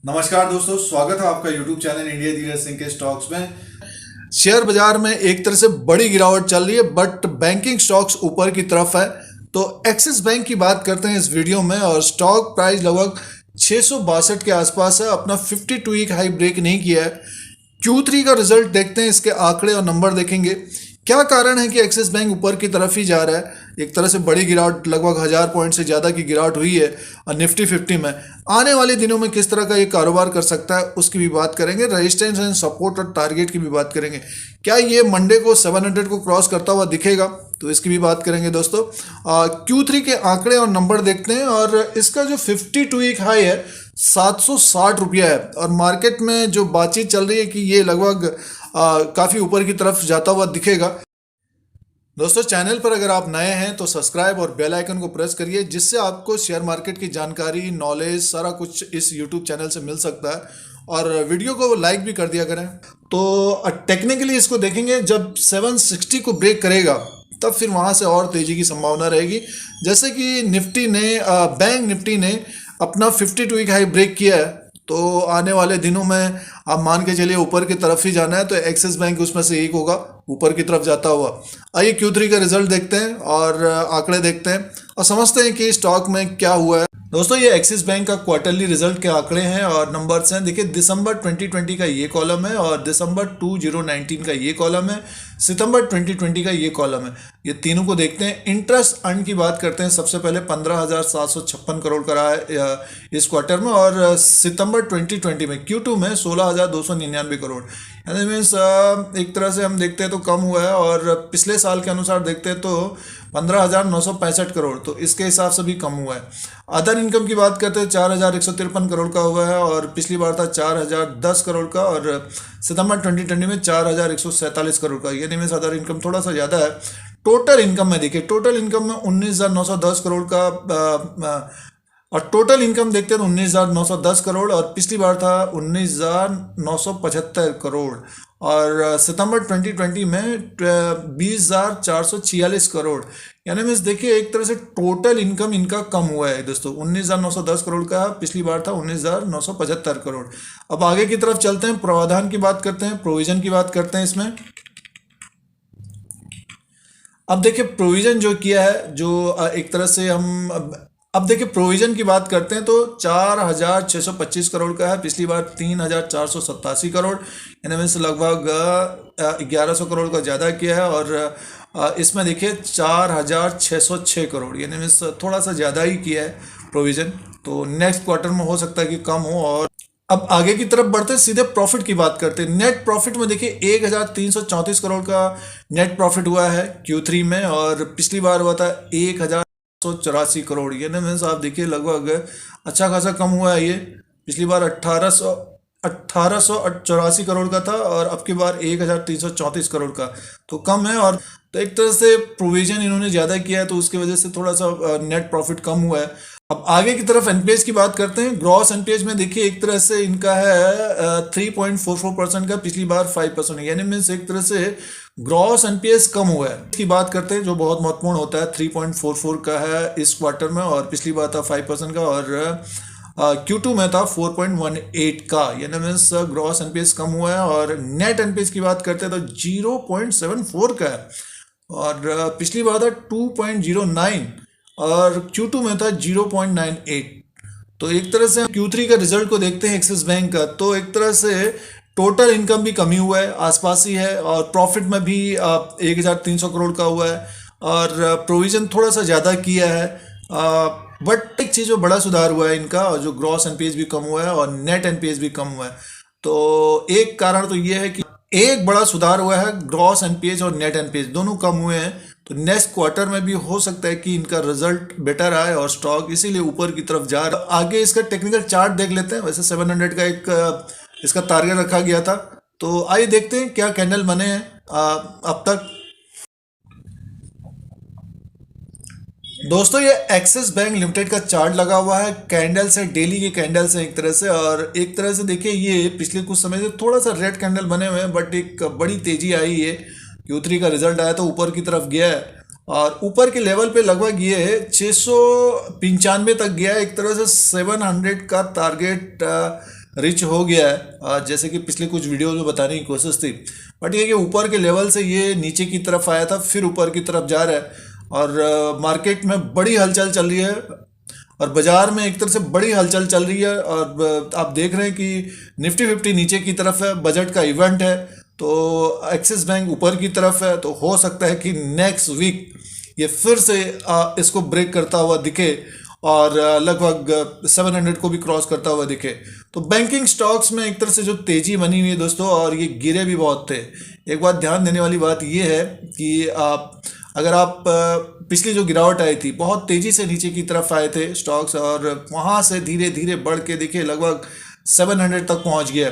नमस्कार दोस्तों, स्वागत है आपका YouTube channel India Dheeraj Singh के स्टॉक्स में। शेयर बाजार में एक तरह से बड़ी गिरावट चल रही है, बट बैंकिंग स्टॉक्स ऊपर की तरफ है। तो एक्सिस बैंक की बात करते हैं इस वीडियो में, और स्टॉक प्राइस लगभग 662 के आसपास है। अपना 52 वीक हाई ब्रेक नहीं किया है। Q3 का रिजल्ट देखते हैं, इसके आंकड़े और नंबर देखेंगे। क्या कारण है कि एक्सिस बैंक ऊपर की तरफ ही जा रहा है। एक तरह से बड़ी गिरावट, लगभग 1000 पॉइंट से ज़्यादा की गिरावट हुई है और निफ्टी 50 में। आने वाले दिनों में किस तरह का ये कारोबार कर सकता है उसकी भी बात करेंगे। रेजिस्टेंस एंड सपोर्ट और टारगेट की भी बात करेंगे। क्या ये मंडे को 700 को क्रॉस करता हुआ दिखेगा, तो इसकी भी बात करेंगे दोस्तों। Q3 के आंकड़े और नंबर देखते हैं, और इसका जो 52 वीक हाई है 760 रुपया है, और मार्केट में जो बातचीत चल रही है कि ये लगभग काफ़ी ऊपर की तरफ जाता हुआ दिखेगा। दोस्तों, चैनल पर अगर आप नए हैं तो सब्सक्राइब और बेल आइकन को प्रेस करिए, जिससे आपको शेयर मार्केट की जानकारी, नॉलेज, सारा कुछ इस यूट्यूब चैनल से मिल सकता है। और वीडियो को लाइक भी कर दिया करें। तो टेक्निकली इसको देखेंगे, जब 760 को ब्रेक करेगा तब फिर वहाँ से और तेज़ी की संभावना रहेगी। जैसे कि निफ्टी ने, बैंक निफ्टी ने अपना 52 वीक हाई ब्रेक किया है, तो आने वाले दिनों में आप मान के चलिए ऊपर की तरफ ही जाना है, तो एक्सिस बैंक उसमें से एक होगा ऊपर की तरफ जाता हुआ। आइए Q3 का रिजल्ट देखते हैं और आंकड़े देखते हैं और समझते हैं कि स्टॉक में क्या हुआ है। दोस्तों, ये एक्सिस बैंक का क्वार्टरली रिजल्ट के आंकड़े हैं और नंबर्स हैं। देखिए, दिसंबर 2020 का ये कॉलम है, और दिसंबर 2019 का ये कॉलम है, सितंबर 2020 का ये कॉलम है। ये तीनों को देखते हैं। इंटरेस्ट अर्न की बात करते हैं। सबसे पहले 15,756 करोड़ का रहा है इस क्वार्टर में, और सितंबर 2020 में Q2 में 16,299 करोड़। यानी मीन्स एक तरह से हम देखते हैं तो कम हुआ है, और पिछले साल के अनुसार देखते हैं तो 15,965 करोड़, तो इसके हिसाब से भी कम हुआ है। अदर इनकम की बात करते हैं 4,153 करोड़ का हुआ है, और पिछली बार था 4,010 करोड़ का, और सितंबर 2020 में 4,147 करोड़ का। यानी मीन्स अदर इनकम थोड़ा सा ज़्यादा है। टोटल इनकम में देखिए, टोटल इनकम में 19,910 करोड़ का, और टोटल इनकम देखते हैं तो 19,910 करोड़, और पिछली बार था 19,975 करोड़, और सितंबर 2020 में 20,446 करोड़। यानी मीन्स देखिए, एक तरह से टोटल इनकम इनका कम हुआ है दोस्तों। 19,910 करोड़ का पिछली बार था 19,975 करोड़। अब आगे की तरफ चलते हैं, प्रावधान की बात करते हैं, प्रोविजन की बात करते हैं इसमें। अब देखिए, प्रोविजन जो किया है, जो एक तरह से हम अब देखिए प्रोविजन की बात करते हैं तो 4,625 करोड़ का है। पिछली बार 3,487 करोड़, यानी मीन्स लगभग 1,100 करोड़ का ज़्यादा किया है। और इसमें देखिए 4,606 करोड़, यानी मीन्स थोड़ा सा ज़्यादा ही किया है प्रोविजन। तो नेक्स्ट क्वार्टर में हो सकता है कि कम हो। और अब आगे की तरफ बढ़ते हैं, सीधे प्रॉफिट की बात करते हैं। नेट प्रॉफिट में देखिए 1,334 करोड़ का नेट प्रॉफिट हुआ है Q3 में, और पिछली बार हुआ था 1,184 करोड़। ये ना मीन्स आप देखिए लगभग अच्छा खासा कम हुआ है ये। पिछली बार 1,884 करोड़ का था, और अब की बार 1,334 करोड़ का, तो कम है। और तो एक तरह से प्रोविजन इन्होंने ज़्यादा किया है, तो उसकी वजह से थोड़ा सा नेट प्रॉफिट कम हुआ है। अब आगे की तरफ एनपीएस की बात करते हैं। ग्रॉस एनपीएस में देखिए एक तरह से इनका है 3.44% का, पिछली बार 5%, यानी मीन्स एक तरह से ग्रॉस एनपीएस कम हुआ है। इसकी बात करते हैं जो बहुत महत्वपूर्ण होता है, 3.44 का है इस क्वार्टर में, और पिछली बार था 5% का, और Q2 में था 4.18 का। यानी मीन्स ग्रॉस एनपीएस कम हुआ है। और नेट एनपीएस की बात करते हैं तो 0.74 का है, और पिछली बार था 2.09, और Q2 में था 0.98। तो एक तरह से Q3 का रिजल्ट को देखते हैं एक्सिस बैंक का, तो एक तरह से टोटल इनकम भी कमी हुआ है, आसपास ही है, और प्रॉफिट में भी 1,300 करोड़ का हुआ है, और प्रोविजन थोड़ा सा ज़्यादा किया है। बट एक चीज़ जो बड़ा सुधार हुआ है इनका, और जो ग्रॉस एनपीएस भी कम हुआ है और नेट एनपीएस भी कम हुआ है। तो एक कारण तो ये है कि एक बड़ा सुधार हुआ है, ग्रॉस एनपीएस और नेट एनपीएस दोनों कम हुए हैं। तो नेक्स्ट क्वार्टर में भी हो सकता है कि इनका रिजल्ट बेटर आए और स्टॉक इसीलिए ऊपर की तरफ जा रहा है। आगे इसका टेक्निकल चार्ट देख लेते हैं। वैसे 700 का एक इसका टारगेट रखा गया था, तो आइए देखते हैं क्या कैंडल बने हैं अब तक। दोस्तों, ये एक्सिस बैंक लिमिटेड का चार्ट लगा हुआ है। कैंडल्स है, डेली के कैंडल्स हैं एक तरह से, और एक तरह से देखिए ये पिछले कुछ समय से थोड़ा सा रेड कैंडल बने हुए हैं, बट एक बड़ी तेजी आई है। Q3 का रिजल्ट आया तो ऊपर की तरफ गया है, और ऊपर के लेवल पे लगभग ये है 695 तक गया है। एक तरह से 700 का टारगेट रिच हो गया है, जैसे कि पिछले कुछ वीडियो में बताने की कोशिश थी। बट ये कि ऊपर के लेवल से ये नीचे की तरफ आया था, फिर ऊपर की तरफ जा रहा है, और मार्केट में बड़ी हलचल चल रही है, और बाजार में एक तरह से बड़ी हलचल चल रही है। और आप देख रहे हैं कि निफ्टी 50 नीचे की तरफ है, बजट का इवेंट है, तो एक्सिस बैंक ऊपर की तरफ है। तो हो सकता है कि नेक्स्ट वीक ये फिर से इसको ब्रेक करता हुआ दिखे, और लगभग 700 को भी क्रॉस करता हुआ दिखे। तो बैंकिंग स्टॉक्स में एक तरह से जो तेजी बनी हुई है दोस्तों, और ये गिरे भी बहुत थे। एक बात ध्यान देने वाली बात ये है कि अगर आप पिछली जो गिरावट आई थी, बहुत तेजी से नीचे की तरफ आए थे स्टॉक्स, और वहाँ से धीरे धीरे बढ़ के देखिए लगभग 700 तक पहुँच गया।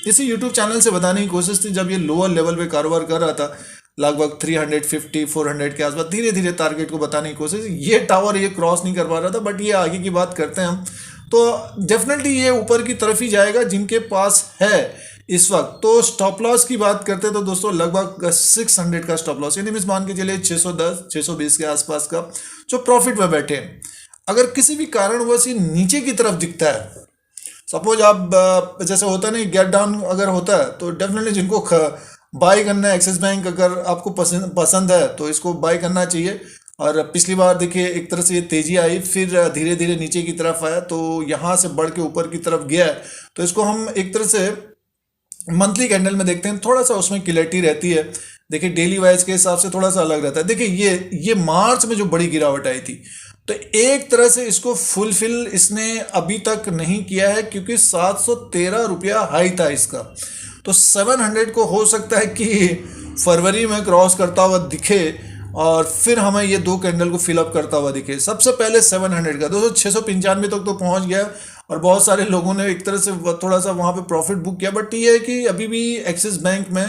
इसी यूट्यूब चैनल से बताने की कोशिश थी, जब ये लोअर लेवल पे कारोबार कर रहा था लगभग 350 400 के आसपास, धीरे धीरे टारगेट को बताने की कोशिश। ये टावर ये क्रॉस नहीं कर पा रहा था, बट ये आगे की बात करते हैं हम, तो डेफिनेटली ये ऊपर की तरफ ही जाएगा जिनके पास है इस वक्त। तो स्टॉप लॉस की बात करते हैं तो दोस्तों लगभग 600 का स्टॉप लॉस, यानी मिस मान के चलिए 610 620 के आसपास का जो प्रॉफिट में बैठे हैं। अगर किसी भी कारणवश ये नीचे की तरफ दिखता है, सपोज आप जैसे होता नहीं गेट डाउन अगर होता है, तो डेफिनेटली जिनको बाय करना है एक्सिस बैंक, अगर आपको पसंद है तो इसको बाय करना चाहिए। और पिछली बार देखिए एक तरह से ये तेजी आई, फिर धीरे धीरे नीचे की तरफ आया, तो यहाँ से बढ़ के ऊपर की तरफ गया है। तो इसको हम एक तरह से मंथली कैंडल में देखते हैं, थोड़ा सा उसमें क्लैरिटी रहती है। देखिए डेली वाइज के हिसाब से थोड़ा सा अलग रहता है। देखिए ये मार्च में जो बड़ी गिरावट आई थी, तो एक तरह से इसको फुलफिल इसने अभी तक नहीं किया है, क्योंकि 713 रुपया हाई था इसका। तो 700 को हो सकता है कि फरवरी में क्रॉस करता हुआ दिखे, और फिर हमें ये दो कैंडल को फिलअप करता हुआ दिखे। सबसे पहले 700 का दोस्तों 695 तक तो पहुंच गया, और बहुत सारे लोगों ने एक तरह से थोड़ा सा वहाँ पे प्रॉफिट बुक किया। बट ये है कि अभी भी एक्सिस बैंक में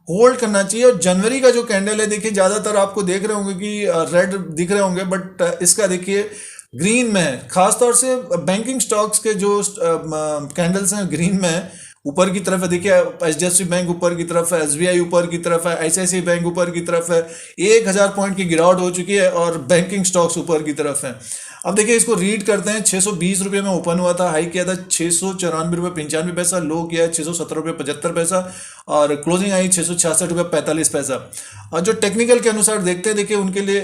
होल्ड करना चाहिए। और जनवरी का जो कैंडल है देखिए, ज़्यादातर आपको देख रहे होंगे कि रेड दिख रहे होंगे, बट इसका देखिए ग्रीन में है। खासतौर से बैंकिंग स्टॉक्स के जो कैंडल्स हैं ग्रीन में है, ऊपर की तरफ है। देखिए एचडीएफसी बैंक ऊपर की तरफ है, एसबीआई ऊपर की तरफ है, आईसीआईसीआई बैंक ऊपर की तरफ है। 1000 पॉइंट की गिरावट हो चुकी है, और बैंकिंग स्टॉक्स ऊपर की तरफ है। अब देखिए इसको रीड करते हैं। 620 रुपये में ओपन हुआ था, हाई किया था 694 रुपये 95 पैसा, लो किया है 670 रुपये 75 पैसा, और क्लोजिंग आई 666 रुपये 45 पैसा। और जो टेक्निकल के अनुसार देखते हैं, देखिए उनके लिए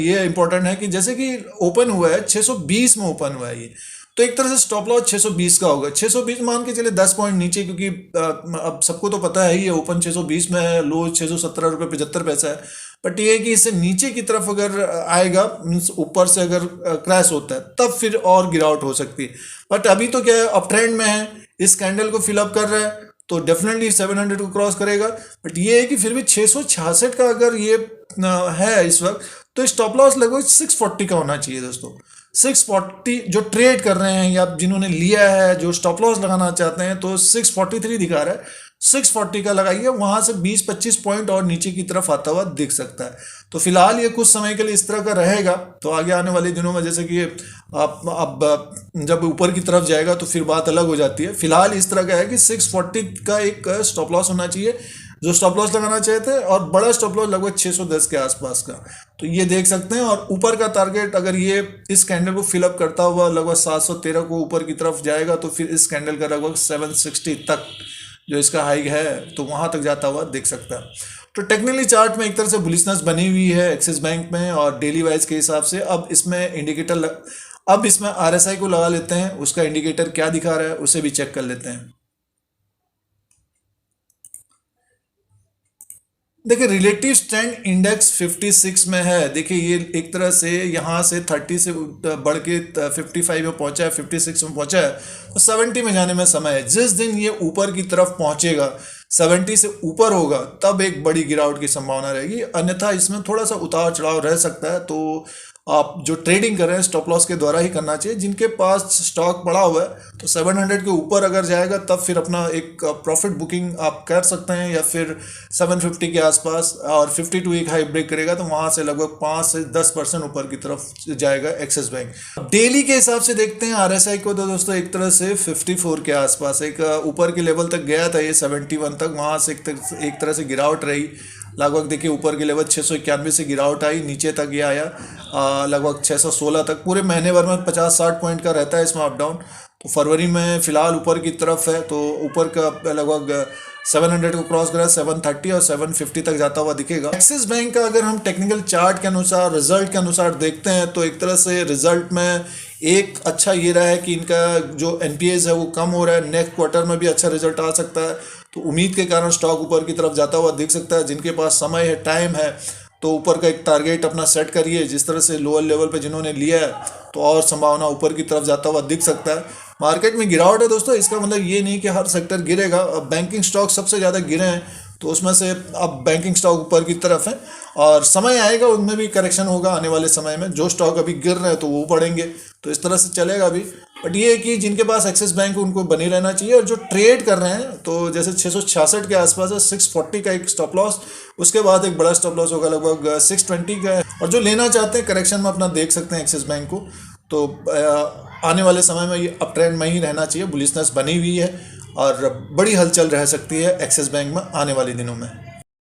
ये इंपॉर्टेंट है कि जैसे कि ओपन हुआ है 620 में ओपन हुआ है ये, तो एक तरह से स्टॉप लॉस 620 का होगा। 620 मान के चले 10 पॉइंट नीचे, क्योंकि अब सबको तो पता है ही है ओपन 620 में है, लो 617 रुपये 75 पैसा है। बट ये है कि इससे नीचे की तरफ अगर आएगा, मीन्स ऊपर से अगर क्रैश होता है, तब फिर और गिरावट हो सकती है। बट अभी तो क्या है, अप ट्रेंड में है, इस कैंडल को फिलअप कर रहा है, तो डेफिनेटली 700 को क्रॉस करेगा। बट ये है कि फिर भी 666 का अगर ये है इस वक्त, तो स्टॉप लॉस लगभग 640 का होना चाहिए दोस्तों। 640 जो ट्रेड कर रहे हैं या जिन्होंने लिया है, जो स्टॉप लॉस लगाना चाहते हैं, तो 643 दिखा रहा है, 640 का लगाइए। वहां से 20-25 पॉइंट और नीचे की तरफ आता हुआ दिख सकता है। तो फिलहाल ये कुछ समय के लिए इस तरह का रहेगा। तो आगे आने वाले दिनों में जैसे कि अब जब ऊपर की तरफ जाएगा तो फिर बात अलग हो जाती है। फिलहाल इस तरह का है कि 640 का एक स्टॉप लॉस होना चाहिए, जो स्टॉप लॉस लगाना चाहते हैं, और बड़ा स्टॉप लॉस लगभग 610 के आसपास का, तो ये देख सकते हैं। और ऊपर का टारगेट अगर ये इस कैंडल को फिलअप करता हुआ लगभग 713 को ऊपर की तरफ जाएगा, तो फिर इस कैंडल का लगभग 760 तक जो इसका हाई है, तो वहां तक जाता हुआ देख सकता है। तो टेक्निकली चार्ट में एक तरह से बुलिशनेस बनी हुई है एक्सिस बैंक में, और डेली वाइज के हिसाब से। अब इसमें आरएसआई को लगा लेते हैं, उसका इंडिकेटर क्या दिखा रहा है उसे भी चेक कर लेते हैं। देखिए रिलेटिव स्ट्रेंथ इंडेक्स 56 में है। देखिए ये एक तरह से यहाँ से 30 से बढ़ के 55 में पहुंचा है, 56 में पहुंचा है, तो 70 में जाने में समय है। जिस दिन ये ऊपर की तरफ पहुंचेगा, 70 से ऊपर होगा, तब एक बड़ी गिरावट की संभावना रहेगी। अन्यथा इसमें थोड़ा सा उतार चढ़ाव रह सकता है। तो आप जो ट्रेडिंग कर रहे हैं स्टॉप लॉस के द्वारा ही करना चाहिए। जिनके पास स्टॉक पड़ा हुआ है, तो 700 के ऊपर अगर जाएगा, तब फिर अपना एक प्रॉफिट बुकिंग आप कर सकते हैं, या फिर 750 के आसपास, और 52 एक हाई ब्रेक करेगा, तो वहां से लगभग 5 से 10% ऊपर की तरफ जाएगा एक्सिस बैंक। डेली के हिसाब से देखते हैं आरएसआई को, तो दोस्तों एक तरह से 54 के आसपास एक ऊपर के लेवल तक गया था, ये 71 तक, वहां से एक तरह से गिरावट रही। लगभग देखिए ऊपर के लेवल 691 से गिरावट आई, नीचे तक ये आया लगभग 616 तक। पूरे महीने भर में 50-60 पॉइंट का रहता है इसमें अप डाउन। फरवरी में फिलहाल ऊपर की तरफ है, तो ऊपर का लगभग 700 को क्रॉस करा, 730 और 750 तक जाता हुआ दिखेगा। एक्सिस बैंक का अगर हम टेक्निकल चार्ट के अनुसार, रिजल्ट के अनुसार देखते हैं तो एक तरह से रिजल्ट में एक अच्छा ये रहा है कि इनका जो एनपीएस है वो कम हो रहा है। नेक्स्ट क्वार्टर में भी अच्छा रिजल्ट आ सकता है, तो उम्मीद के कारण स्टॉक ऊपर की तरफ जाता हुआ दिख सकता है। जिनके पास समय है, टाइम है, तो ऊपर का एक टारगेट अपना सेट करिए। जिस तरह से लोअर लेवल पे जिन्होंने लिया है तो और संभावना ऊपर की तरफ जाता हुआ दिख सकता है। मार्केट में गिरावट है दोस्तों, इसका मतलब ये नहीं कि हर सेक्टर गिरेगा। अब बैंकिंग स्टॉक सबसे ज़्यादा गिरे हैं, तो उसमें से अब बैंकिंग स्टॉक ऊपर की तरफ है और समय आएगा उनमें भी करेक्शन होगा आने वाले समय में। जो स्टॉक अभी गिर रहे हैं तो वो पड़ेंगे, तो इस तरह से चलेगा अभी। बट ये है कि जिनके पास एक्सिस बैंक उनको बनी रहना चाहिए, और जो ट्रेड कर रहे हैं तो जैसे 666 के आसपास है, 640 का एक स्टॉप लॉस, उसके बाद एक बड़ा स्टॉप लॉस होगा लगभग 620 का है। और जो लेना चाहते हैं करेक्शन में अपना देख सकते हैं एक्सिस बैंक को, तो आने वाले समय में ये अप ट्रेंड में ही रहना चाहिए। बुलिशनेस बनी हुई है और बड़ी हलचल रह सकती है एक्सिस बैंक में आने वाले दिनों में।